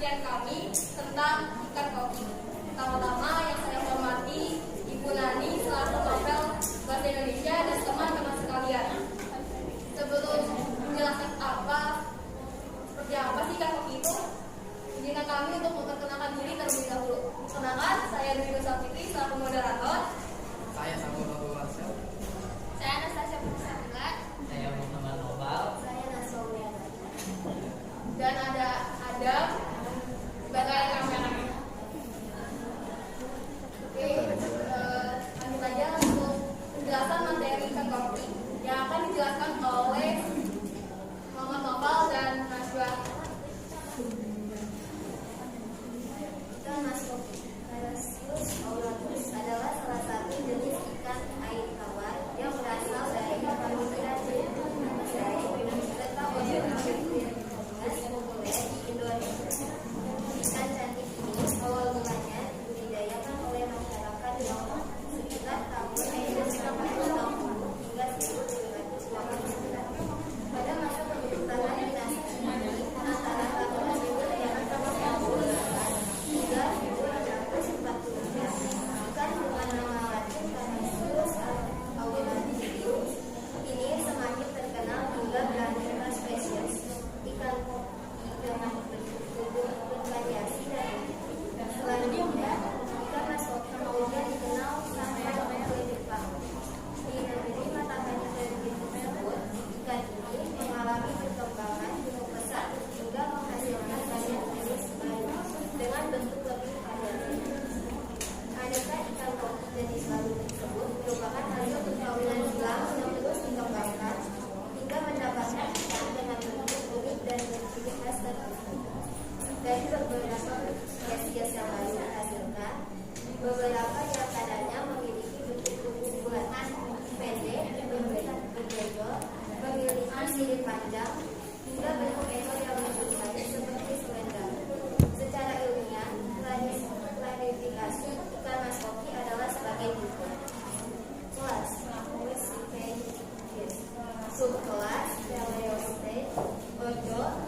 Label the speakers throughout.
Speaker 1: penelitian kami tentang ikan koki. Pertama-tama yang saya hormati Ibu Nani selaku novel Bahasa Indonesia dan teman-teman sekalian. Sebelum menjelaskan seperti apa sih ikan koki itu, izinkan kami untuk memperkenalkan diri terlebih dahulu. Perkenalkan, saya Dwi Nusafitri selaku moderator.
Speaker 2: Saya Samuel Marcel.
Speaker 1: Saya Anastasia Pusatila.
Speaker 2: Saya Muhammad Nobal.
Speaker 1: Saya Nasrullah. Dan ada Adam sebagai kameramen. Oke, lanjut aja untuk penjelasan materi ikan koki yang akan dijelaskan oleh Muhammad Nobal dan Najwa.
Speaker 3: Ikan mas koki Parasius auratus adalah salah satu jenis ikan air tawar yang berasal dari Samudra Cina serta populer di Indonesia. Ikan cantik ini awal mulanya dibudidayakan oleh masyarakat Tiongkok sekitar tahun 1880 hingga 1789. Pada masa pemerintahan dinasti Qing antara tahun 1888 hingga 1943, ikan dengan nama Latin Parasius auratus ini semakin terkenal hingga beraneka spesies ikan koki dengan bentuk tubuh bervariasi dan unik. Selanjutnya, ikan mas koki kemudian dikenal sampai ke Jepang. Di negeri matahari terbit tersebut, ikan ini mengalami perkembangan cukup pesat hingga menghasilkan banyak jenis baru dengan bentuk lebih padat. Aneka ikan koki jenis baru tersebut merupakan hasil perkawinan silang yang terus dikembangkan hingga mendapatkan ikan dengan bentuk unik dan ciri khas tertentu. Dari beberapa spesies yang baru dihasilkan, beberapa di antaranya memiliki bentuk tubuh bulat, pendek, berbenjol, memiliki sirip panjang, hingga bentuk ekor yang menyerupai seperti selendang. Secara ilmiah, klasifikasi ikan mas koki adalah sebagai berikut. Kelas Muscipedes, subkelas Teleostei, ordo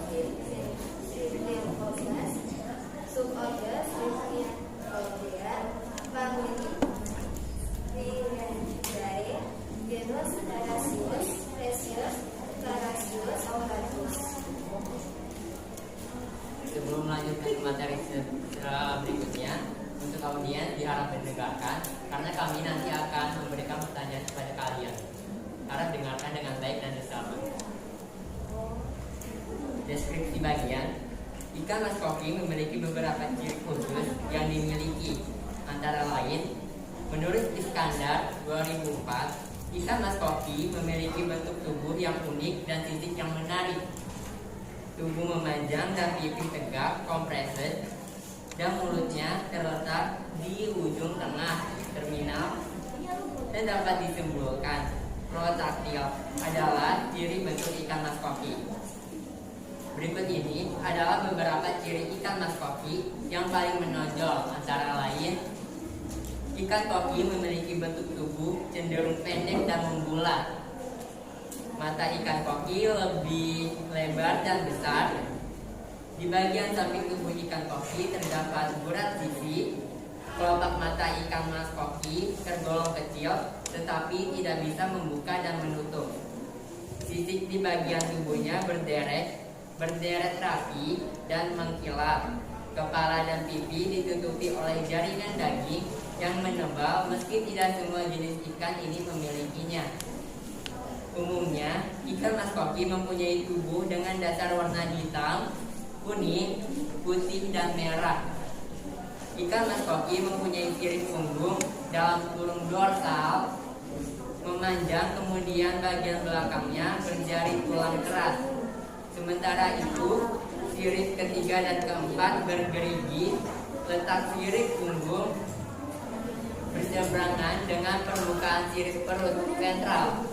Speaker 3: Cirriphosaurus, suborder Cirriphodea, famili Tyrrhidae, genus Parasius, spesies Parasius auratus.
Speaker 2: Sebelum melanjutkan ke materi secara berikutnya, untuk audiens diharap mendengarkan karena kami nanti akan memberikan pertanyaan kepada kalian. Harap dengarkan dengan baik dan bersama. Deskripsi bagian. Ikan mas koki memiliki beberapa ciri khusus yang dimiliki, antara lain, menurut Iskandar 2004, ikan mas koki memiliki bentuk tubuh yang unik dan sisik yang menarik. Tubuh memanjang dan pipi tegak, kompresed, dan mulutnya terletak di ujung tengah terminal dan dapat disimpulkan. Protraktil adalah ciri bentuk ikan mas koki. Berikut ini adalah beberapa ciri ikan mas koki yang paling menonjol, antara lain, ikan koki memiliki bentuk tubuh cenderung pendek dan membulat. Mata ikan koki lebih lebar dan besar. Di bagian samping tubuh ikan koki terdapat burat sisi. Kelopak mata ikan mas koki tergolong kecil, tetapi tidak bisa membuka dan menutup. Sisik di bagian tubuhnya berderet rapi dan mengkilap. Kepala dan pipi ditutupi oleh jaringan daging yang menebal, meski tidak semua jenis ikan ini memilikinya. Umumnya, ikan mas koki mempunyai tubuh dengan dasar warna hitam, kuning, putih, dan merah. Ikan mas koki mempunyai sirip punggung dalam kurung dorsal memanjang, kemudian bagian belakangnya berjari tulang keras. Sementara itu, sirip ketiga dan keempat bergerigi. Letak sirip punggung berseberangan dengan permukaan sirip perut ventral.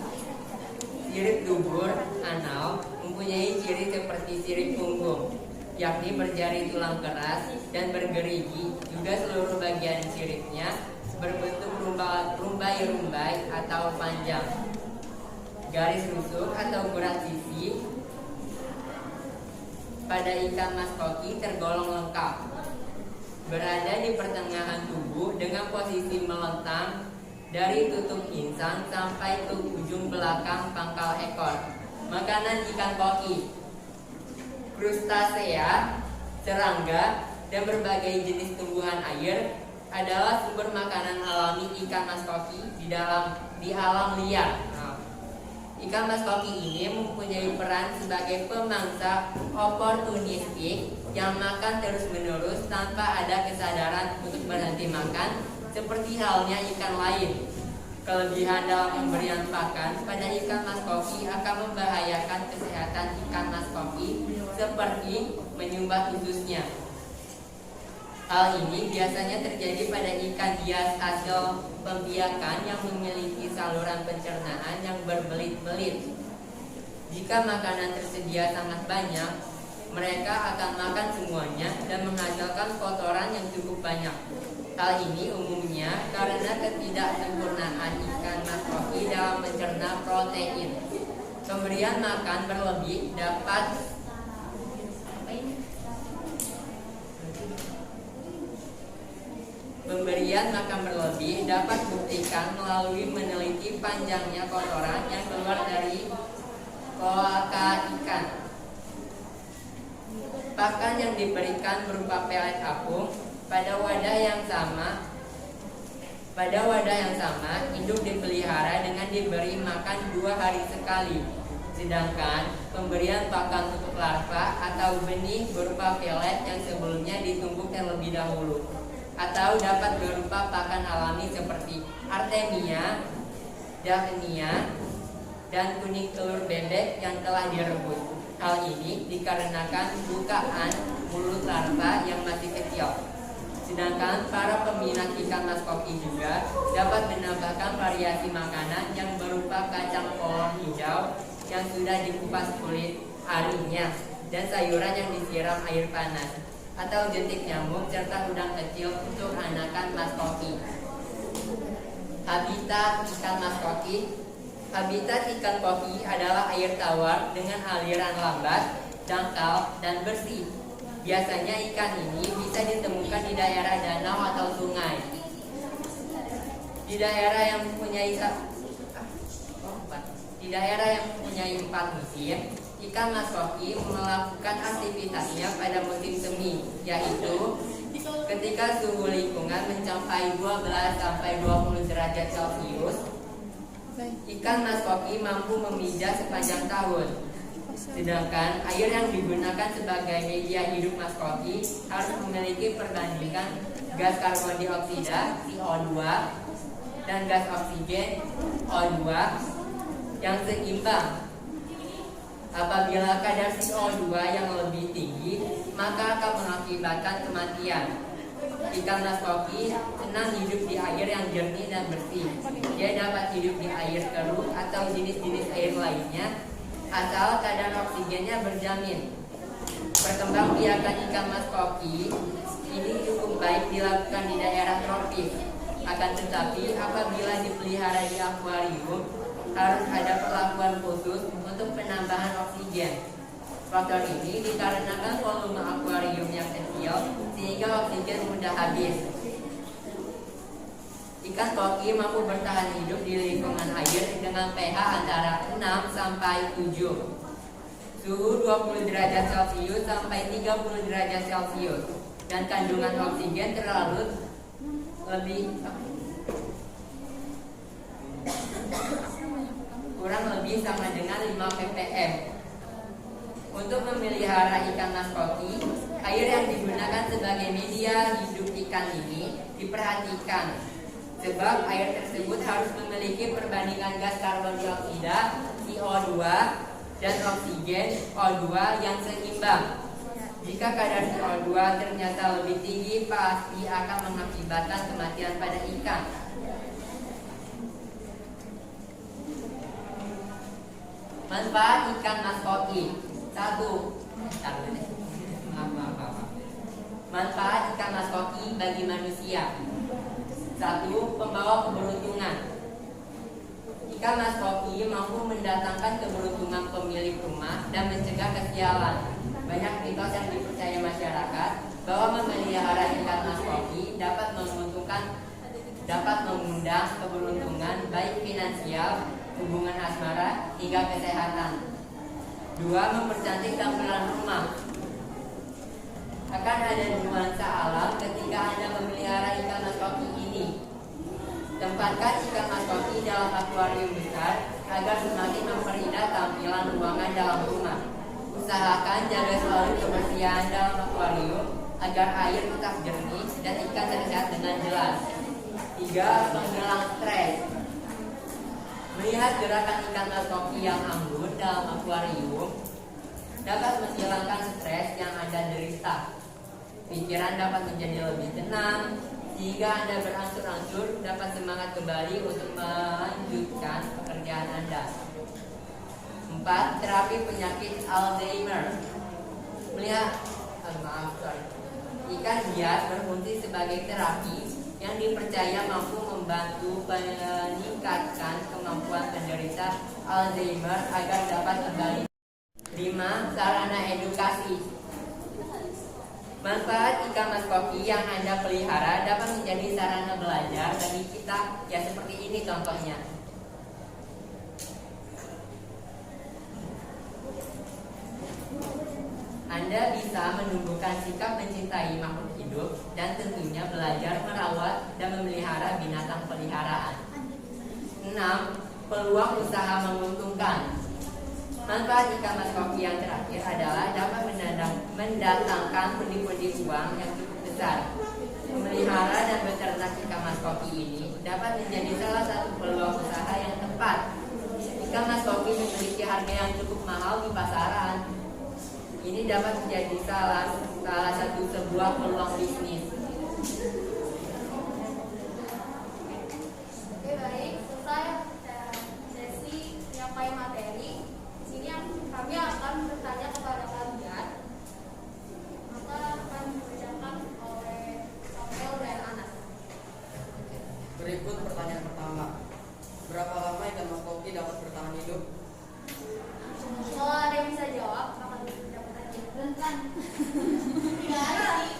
Speaker 2: Sirip dubur anal mempunyai ciri seperti sirip punggung, yakni berjari tulang keras dan bergerigi. Juga seluruh bagian siripnya berbentuk rumbai-rumbai atau panjang. Garis rusuk atau burat sisi pada ikan mas koki tergolong lengkap. Berada di pertengahan tubuh dengan posisi melentang dari tutup insang sampai ke ujung belakang pangkal ekor. Makanan ikan koki, krustasea, serangga, dan berbagai jenis tumbuhan air adalah sumber makanan alami ikan mas koki di alam liar. Ikan mas koki ini mempunyai peran sebagai pemangsa oportunistik yang makan terus-menerus tanpa ada kesadaran untuk berhenti makan, seperti halnya ikan lain. Kelebihan dalam pemberian pakan pada ikan mas koki akan membahayakan kesehatan ikan mas koki, seperti menyumbat ususnya. Hal ini biasanya terjadi pada ikan hias hasil pembiakan yang memiliki saluran pencernaan yang berbelit-belit. Jika makanan tersedia sangat banyak, mereka akan makan semuanya dan menghasilkan kotoran yang cukup banyak. Hal ini umumnya karena ketidaksempurnaan ikan mas koki dalam mencerna protein. Pemberian makan berlebih dapat Pemberian makan berlebih dapat buktikan melalui meneliti panjangnya kotoran yang keluar dari kloaka ikan. Pakan yang diberikan berupa pelet apung pada wadah yang sama. Induk dipelihara dengan diberi makan 2 hari sekali. Sedangkan pemberian pakan untuk larva atau benih berupa pelet yang sebelumnya ditumbuk terlebih dahulu, atau dapat berupa pakan alami seperti artemia, daphnia, dan kuning telur bebek yang telah direbus. Hal ini dikarenakan bukaan mulut larva yang masih kecil. Sedangkan para peminat ikan mas koki juga dapat menambahkan variasi makanan yang berupa kacang polong hijau yang sudah dikupas kulit arinya dan sayuran yang disiram air panas, atau jentik nyamuk serta udang kecil untuk anakan mas koki. Habitat ikan mas koki. Habitat ikan koki adalah air tawar dengan aliran lambat, dangkal, dan bersih. Biasanya ikan ini bisa ditemukan di daerah danau atau sungai. Di daerah yang mempunyai 4 musim, ikan mas koki melakukan aktivitasnya pada musim semi, yaitu ketika suhu lingkungan mencapai 12-20 derajat Celcius. Ikan mas koki mampu memijah sepanjang tahun. Sedangkan air yang digunakan sebagai media hidup mas koki harus memiliki perbandingan gas karbon dioksida CO2 dan gas oksigen O2 yang seimbang. Apabila kadar CO2 yang lebih tinggi, maka akan mengakibatkan kematian. Ikan mas koki senang hidup di air yang jernih dan bersih. Dia dapat hidup di air keruh atau jenis-jenis air lainnya, asal kadar oksigennya berjamin. Perkembangbiakan ikan mas koki ini cukup baik dilakukan di daerah tropis. Akan tetapi apabila dipelihara di akuarium, harus ada perlakuan khusus untuk penambahan oksigen. Faktor ini dikarenakan volume akuarium yang kecil sehingga oksigen mudah habis. Ikan koki mampu bertahan hidup di lingkungan air dengan pH antara 6 sampai 7. Suhu 20 derajat Celcius sampai 30 derajat Celcius dan kandungan oksigen terlalu kurang lebih sama dengan 5 ppm. Untuk memelihara ikan mas koki, air yang digunakan sebagai media hidup ikan ini diperhatikan, sebab air tersebut harus memiliki perbandingan gas karbon dioksida CO2 dan oksigen O2 yang seimbang. Jika kadar CO2 ternyata lebih tinggi, pasti akan mengakibatkan kematian pada ikan. Manfaat ikan mas koki. 1. Manfaat ikan mas koki bagi manusia. 1. Pembawa keberuntungan. Ikan mas koki mampu mendatangkan keberuntungan pemilik rumah dan mencegah kesialan. Banyak mitos yang dipercaya masyarakat bahwa memelihara ikan mas koki dapat mengundang keberuntungan baik finansial, hubungan asmara, hingga kesehatan. 2. Mempercantik tampilan rumah. Akan ada nuansa alam ketika Anda memelihara ikan mas koki ini. Tempatkan ikan mas koki dalam akuarium besar agar semakin memperindah tampilan ruangan dalam rumah. Usahakan jaga selalu kebersihan dalam akuarium agar air tetap jernih dan ikan terlihat dengan jelas. 3. Menghilang stres. Melihat gerakan ikan mas koki yang anggun dalam akuarium dapat menghilangkan stres yang Anda derita. Pikiran dapat menjadi lebih tenang, sehingga Anda berangsur-angsur dapat semangat kembali untuk melanjutkan pekerjaan Anda. 4. Terapi penyakit Alzheimer. Ikan hias berfungsi sebagai terapi yang dipercaya mampu membantu meningkatkan kemampuan penderita Alzheimer agar dapat kembali. 5. Sarana edukasi. Manfaat ikan mas koki yang Anda pelihara dapat menjadi sarana belajar bagi kita, ya seperti ini contohnya. Anda bisa menumbuhkan sikap mencintai makhluk hidup dan tentunya belajar merawat dan memelihara binatang peliharaan. 6. Peluang usaha menguntungkan. Manfaat ikan mas koki yang terakhir adalah dapat mendatangkan pundi-pundi uang yang cukup besar. Memelihara dan beternak ikan mas koki ini dapat menjadi salah satu peluang usaha yang tepat. Ikan mas koki memiliki harga yang cukup mahal di pasaran. Ini dapat menjadi salah satu sebuah peluang bisnis.
Speaker 1: Oke, baik, selesai sesi penyampaian materi. Di sini kami akan bertanya kepada kalian. Maka akan dibacakan oleh Samuel dan Anas.
Speaker 4: Berikut pertanyaan pertama. Berapa lama ikan mas koki dapat bertahan hidup?
Speaker 1: Kalau ada yang bisa jawab, akan dapat hadiah. Rentan. 3 hari.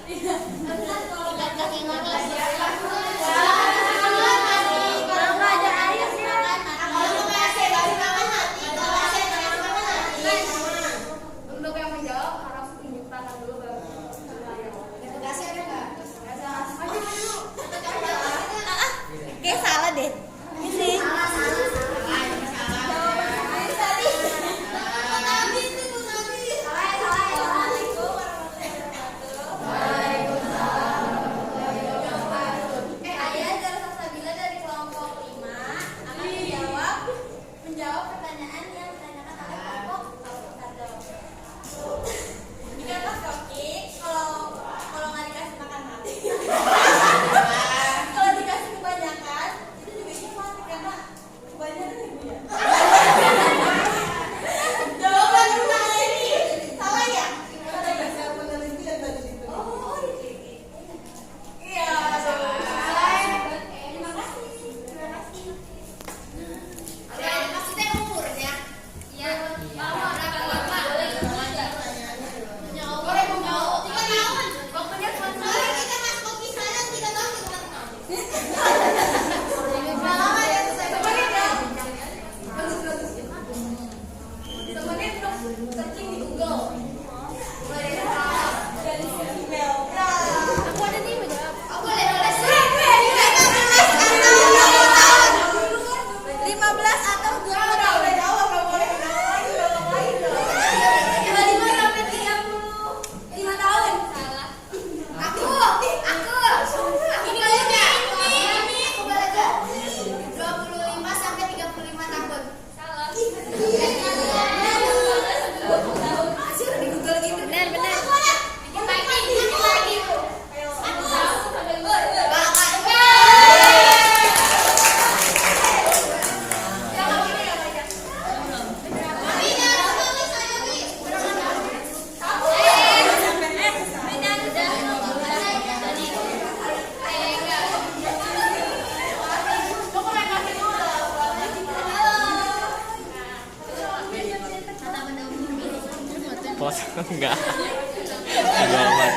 Speaker 5: Enggak. Enggak amat.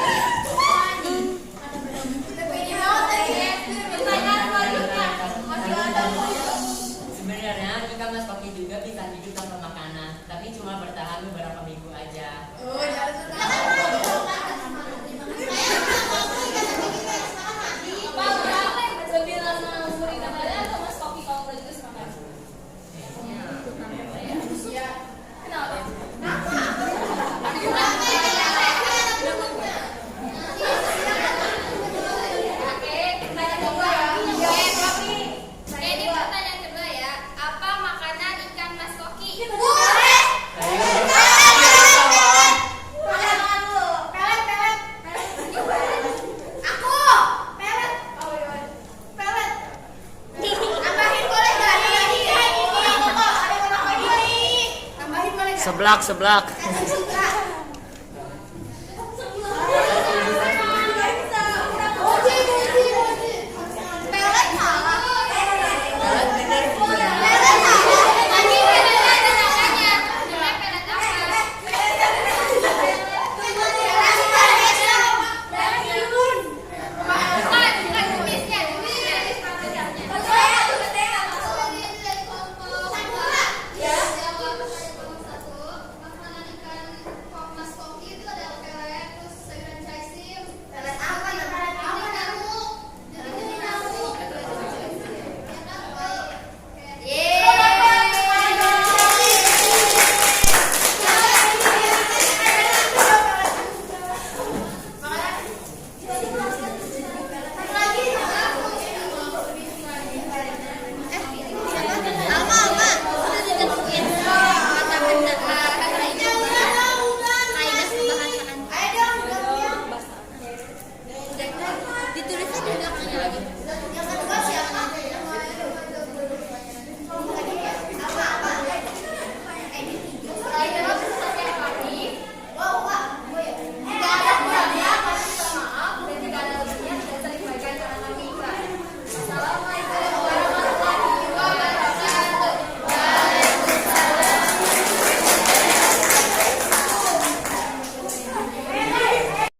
Speaker 2: Sebenarnya ikan mas koki juga bisa hidup tanpa makanan, tapi cuma bertahan beberapa minggu aja.
Speaker 1: Lebih lama umur ikan lele atau mas koki kalau boleh terus makan? Iya. Kenapa?
Speaker 3: Ini pertanyaan kedua ya. Apa makanan ikan mas koki? Aku pelet. Pelet. Tambahin boleh nggak? Tambahin boleh nggak?
Speaker 5: Seblak.